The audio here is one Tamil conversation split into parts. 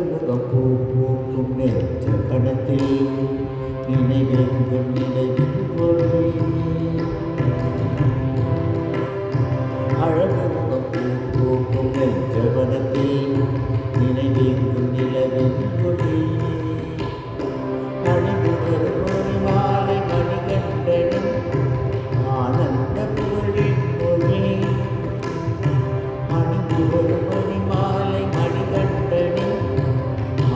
முகம் பூ பூக்கும் நெஞ்ச கணத்தில் நினைவெங்கும் நினைவில் ஒளி அழகு முகம் பூ பூக்கும் நெஞ்ச கணத்தில் நினைவெங்கும் நிலவில் ஒளி அணிமுகர் ஒரு மாலை மணிகண்டனும் ஆனந்த புகழின் மொழி அணிந்து ஒரு மணி மாலை மணிகண்டனின்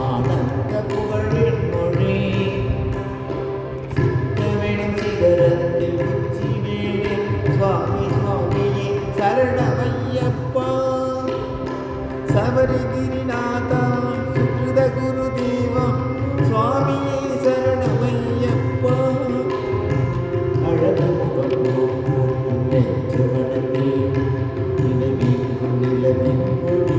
ஆனந்த புகழின் மொழி சித்தவெனும் சிகரத்தில் உச்சி மேலே சுவாமி சுவாமியே சரணமையப்பா சபரிகிரிநாதா சுகிருத குருதேவா சுவாமியே சரணமையப்பா அழகு முகம் பூக்கும் நெஞ்சவனத்தில் நிலவெங்கும் நிலவின் ஒளி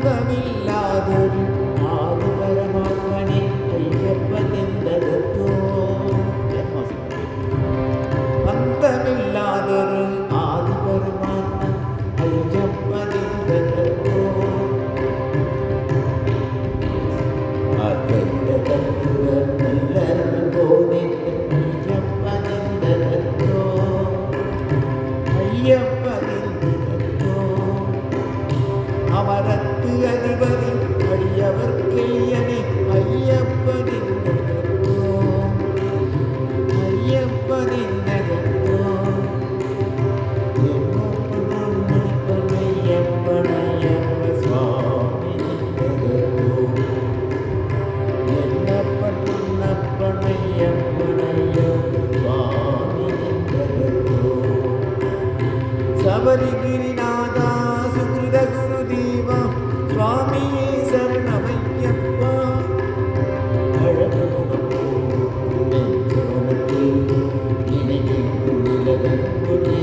அந்தமில்லாதொரு ஆதிபரமாத்மனே ஐயப்பதெந்ததோ அந்தமில்லாதொரு ஆதிபரமாத்மன் ஐயப்பதெந்ததோ அகைத தத்துவ நல்லருள் போதித்த ஐயப்பதெந்ததோ ஐயப்பதெந்ததோ அமரத்து அதிபதி அடியவர் கிளியனே ஐயப்பனிந்தோ ஐயப்பனிந்தோ ஐயப்பனையப்ப சுவாமி என்னப்பன் சுவாமி சபரிகிரிநாதா சுகிருத குருதேவா சுவாமியே சரணமையப்பா அழகு முகம் நெஞ்சவனத்தில் நினைவெங்கும் நிலவின் ஒளி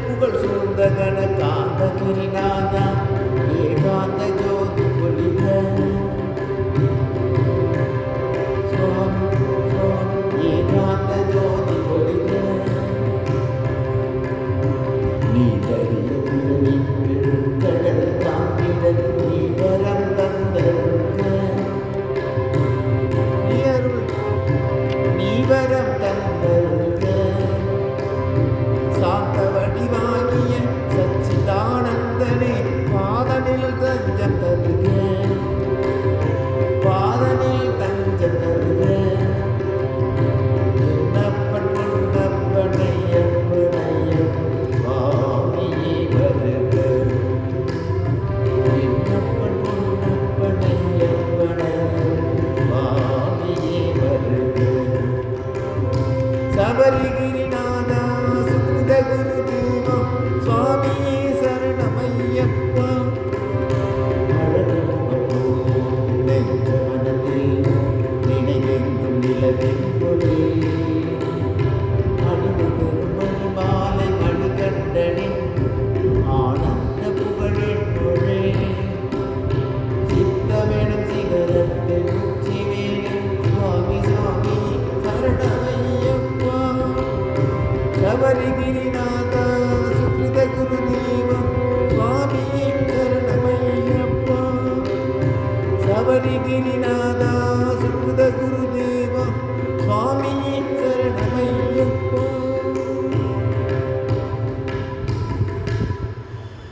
புகழ் சூழ்ந்த கண காந்த கிரிநாதா ஏகாந்த ஜோதி ஒளிக சுவாமி ஏகாந்த ஜோதி ஒளிக நீ தரிய பிறவி பெருங்கடல் தாங்கிட நீ வரம் தந்தருக நீ வரம் தந்தருக சாந்த வடிவாகிய சச்சிதானந்தனே பாதனில் தஞ்சம் தருக பாதனில் தஞ்சம் தருக என்னப்பன் பொன்னப்பனையப்பனையம் சுவாமியே வருக என்னப்பன் பொன்னப்பனையப்பனையம் சுவாமியே வருக சபரிகிரிநாதா சுகிருத குருதேவா சுவாமியே சரணமையப்பா அழகு முகம் நெஞ்சவனத்தில் நினைவெங்கும் நிலவின் ஒளி அணிமுகர் மணி மாலை மணிகண்டனின் ஆனந்த புகழின் மொழி சித்தவெனும் சிகரத்தில் உச்சி மேலே சுவாமி சுவாமி சரணமையப்பா சபரிகிரிநாதா சுகிருத குருதேவா சுவாமியே சரணமையப்பா சபரிகிரிநாதா சுகிருத குருதேவா சுவாமியே